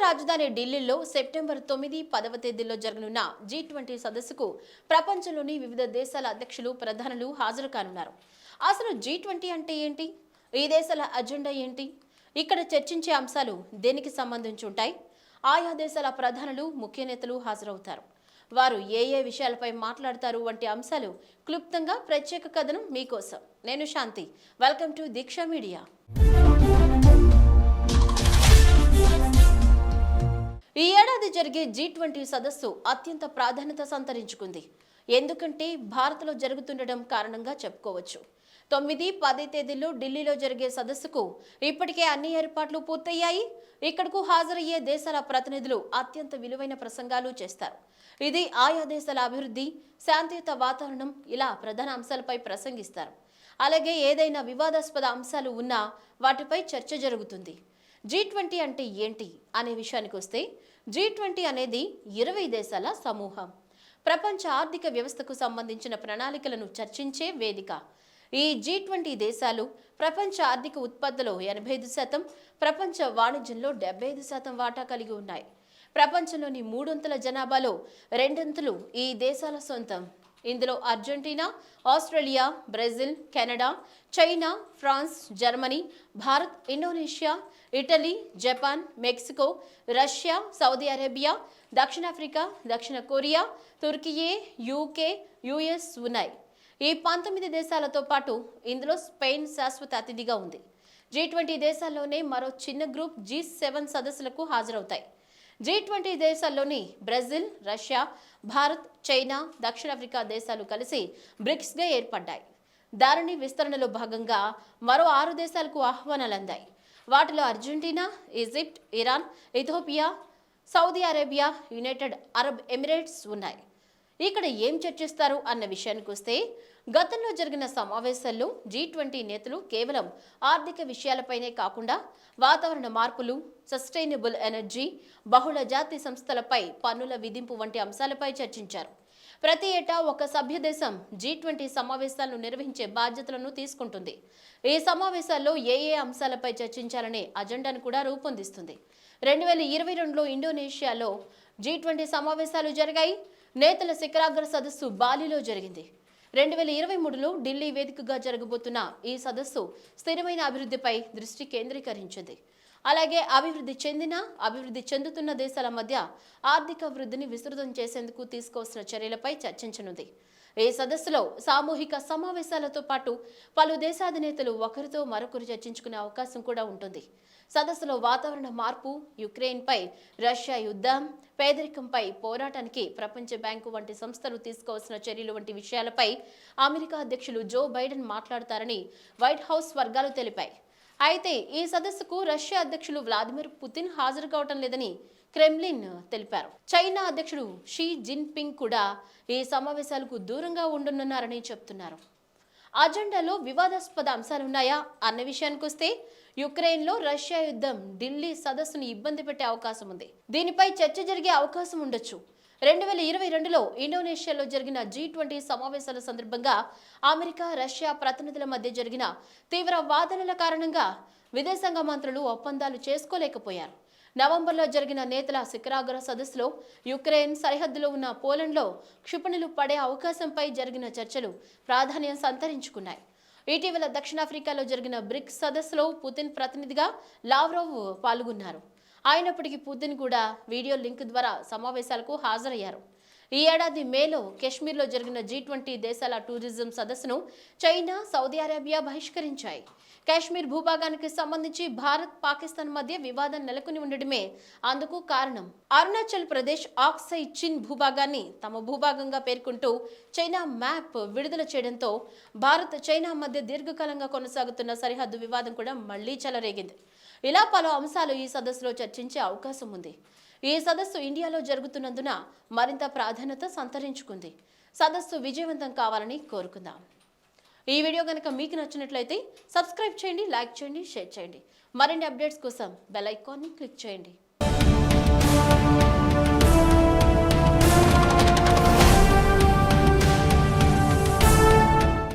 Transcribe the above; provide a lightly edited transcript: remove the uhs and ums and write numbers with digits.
రాజధాని ఢిల్లీలో సెప్టెంబర్ 9, 10వ తేదీల్లో జరగనున్న G20 సదస్సుకు ప్రపంచంలోని వివిధ దేశాల అధ్యక్షులు, ప్రధానులు హాజరు కానున్నారు. అసలు G20 అంటే ఏంటి? ఈ దేశాల అజెండా ఏంటి? ఇక్కడ చర్చించే అంశాలు దేనికి సంబంధించి ఉంటాయి? ఆయా దేశాల ప్రధానులు, ముఖ్య నేతలు హాజరవుతారు. వారు ఏ విషయాలపై మాట్లాడతారు వంటి అంశాలు క్లుప్తంగా ప్రత్యేక కథనం మీకోసం. నేను Shanti. Welcome to Deeksha media. ఈ ఏడాది జరిగే G20 సదస్సు అత్యంత ప్రాధాన్యత సంతరించుకుంది. ఎందుకంటే భారత్లో జరుగుతుండడం కారణంగా చెప్పుకోవచ్చు. 9, 10 తేదీల్లో ఢిల్లీలో జరిగే సదస్సుకు ఇప్పటికే అన్ని ఏర్పాట్లు పూర్తయ్యాయి. ఇక్కడకు హాజరయ్యే దేశాల ప్రతినిధులు అత్యంత విలువైన ప్రసంగాలు చేస్తారు. ఇది ఆయా దేశాల అభివృద్ధి, శాంతియుత వాతావరణం ఇలా ప్రధాన అంశాలపై ప్రసంగిస్తారు. అలాగే ఏదైనా వివాదాస్పద అంశాలు ఉన్నా వాటిపై చర్చ జరుగుతుంది. G20 అంటే ఏంటి అనే విషయానికి వస్తే, G20 అనేది 20 దేశాల సమూహం. ప్రపంచ ఆర్థిక వ్యవస్థకు సంబంధించిన ప్రణాళికలను చర్చించే వేదిక. ఈ G20 దేశాలు ప్రపంచ ఆర్థిక ఉత్పత్తిలో 85%, ప్రపంచ వాణిజ్యంలో 75% వాటా కలిగి ఉన్నాయి. ప్రపంచంలోని 300 జనాభాలో 2 ఈ దేశాల సొంతం. ఇందులో Argentina, Australia, Brazil, Canada, China, France, Germany, Bharat, Indonesia, Italy, Japan, Mexico, Russia, Saudi Arabia, దక్షిణాఫ్రికా, దక్షిణ కొరియా, తుర్కియే, యూకే, యుఎస్ ఉన్నాయి. ఈ 19 దేశాలతో పాటు ఇందులో స్పెయిన్ శాశ్వత అతిథిగా ఉంది. G20 దేశాల్లోనే మరో చిన్న గ్రూప్ G7 సదస్సులకు హాజరవుతాయి. G20 దేశాల్లోని బ్రెజిల్, రష్యా, భారత్, చైనా, దక్షిణాఫ్రికా దేశాలు కలిసి బ్రిక్స్గా ఏర్పడ్డాయి. దారిని విస్తరణలో భాగంగా మరో 6 దేశాలకు ఆహ్వానాలు అందాయి. వాటిలో Argentina, Egypt, Iran, Ethiopia, Saudi Arabia, United Arab Emirates ఉన్నాయి. ఇక్కడ ఏం చర్చిస్తారు అన్న విషయానికి వస్తే, గతంలో జరిగిన సమావేశాల్లో G20 నేతలు కేవలం ఆర్థిక విషయాలపైనే కాకుండా వాతావరణ మార్పులు, సస్టైనబుల్ ఎనర్జీ, బహుళ జాతి సంస్థలపై పన్నుల విధింపు వంటి అంశాలపై చర్చించారు. ప్రతి ఏటా ఒక సభ్య దేశం G20 సమావేశాలను నిర్వహించే బాధ్యతలను తీసుకుంటుంది. ఈ సమావేశాల్లో ఏ అంశాలపై చర్చించాలనే అజెండాను కూడా రూపొందిస్తుంది. 2022లో ఇండోనేషియాలో G20 సమావేశాలు జరిగాయి. నేతల శిఖరాగ్ర సదస్సు బాలిలో జరిగింది. 2023లో ఢిల్లీ వేదికగా జరగబోతున్న ఈ సదస్సు స్థిరమైన అభివృద్ధిపై దృష్టి కేంద్రీకరించింది. అలాగే అభివృద్ధి చెందుతున్న దేశాల మధ్య ఆర్థిక వృద్ధిని విస్తృతం చేసేందుకు తీసుకోవాల్సిన చర్యలపై చర్చించనుంది. ఈ సదస్సులో సామూహిక సమావేశాలతో పాటు పలు దేశాధినేతలు ఒకరితో మరొకరు చర్చించుకునే అవకాశం కూడా ఉంటుంది. సదస్సులో వాతావరణ మార్పు, యుక్రెయిన్పై రష్యా యుద్ధం, పేదరికంపై పోరాటానికి ప్రపంచ బ్యాంకు వంటి సంస్థలు తీసుకోవాల్సిన చర్యలు వంటి విషయాలపై అమెరికా అధ్యక్షులు జో బైడెన్ మాట్లాడతారని వైట్ హౌస్ వర్గాలు తెలిపాయి. అయితే ఈ సదస్సుకు రష్యా అధ్యక్షులు వ్లాదిమిర్ పుతిన్ హాజరు కావటం లేదని క్రెమ్లిన్ తెలిపారు. చైనా అధ్యక్షుడు షీ జిన్పింగ్ కూడా ఈ సమావేశాలకు దూరంగా ఉండనున్నారని చెప్తున్నారు. అజెండాలో వివాదాస్పద అంశాలున్నాయా అన్న విషయానికి వస్తే, యుక్రెయిన్లో రష్యా యుద్ధం ఢిల్లీ సదస్సును ఇబ్బంది పెట్టే అవకాశం ఉంది. దీనిపై చర్చ జరిగే అవకాశం ఉండొచ్చు. 2022లో ఇండోనేషియాలో జరిగిన G20 సమావేశాల సందర్భంగా అమెరికా, రష్యా ప్రతినిధుల మధ్య జరిగిన తీవ్ర వాదనల కారణంగా విదేశాంగ మంత్రులు ఒప్పందాలు చేసుకోలేకపోయారు. నవంబర్లో జరిగిన నేతల శిఖరాగ్ర సదస్సులో యుక్రెయిన్ సరిహద్దులో ఉన్న పోలాండ్లో క్షిపణులు పడే అవకాశంపై జరిగిన చర్చలు ప్రాధాన్యం సంతరించుకున్నాయి. ఇటీవల దక్షిణాఫ్రికాలో జరిగిన బ్రిక్స్ సదస్సులో పుతిన్ ప్రతినిధిగా లావ్రోవ్ పాల్గొన్నారు. అయినప్పటికీ పుతిన్ కూడా వీడియో లింక్ ద్వారా సమావేశాలకు హాజరయ్యారు. ఈ ఏడాది మేలో కాశ్మీర్లో జరిగిన G20 దేశాల టూరిజం సదస్సును చైనా, సౌదీ అరేబియా బహిష్కరించాయి. కాశ్మీర్ భూభాగానికి సంబంధించి భారత్, పాకిస్తాన్ మధ్య వివాదం నెలకొని ఉండడమే అందుకు కారణం. అరుణాచల్ ప్రదేశ్, ఆక్సై చిన్ భూభాగాన్ని తమ భూభాగంగా పేర్కొంటూ చైనా మ్యాప్ విడుదల చేయడంతో భారత్, చైనా మధ్య దీర్ఘకాలంగా కొనసాగుతున్న సరిహద్దు వివాదం కూడా మళ్లీ చెలరేగింది. ఇలా పలు అంశాలు ఈ సదస్సులో చర్చించే అవకాశం ఉంది. ఈ సదస్సు ఇండియాలో జరుగుతున్నందున మరింత ప్రాధాన్యత సంతరించుకుంది. సదస్సు విజయవంతం కావాలని కోరుకుందాం. ఈ వీడియో కనుక మీకు నచ్చినట్లయితే సబ్స్క్రైబ్ చేయండి, లైక్ చేయండి, షేర్ చేయండి. మరిన్ని అప్డేట్స్ కోసం బెల్ ఐకాన్ని క్లిక్ చేయండి.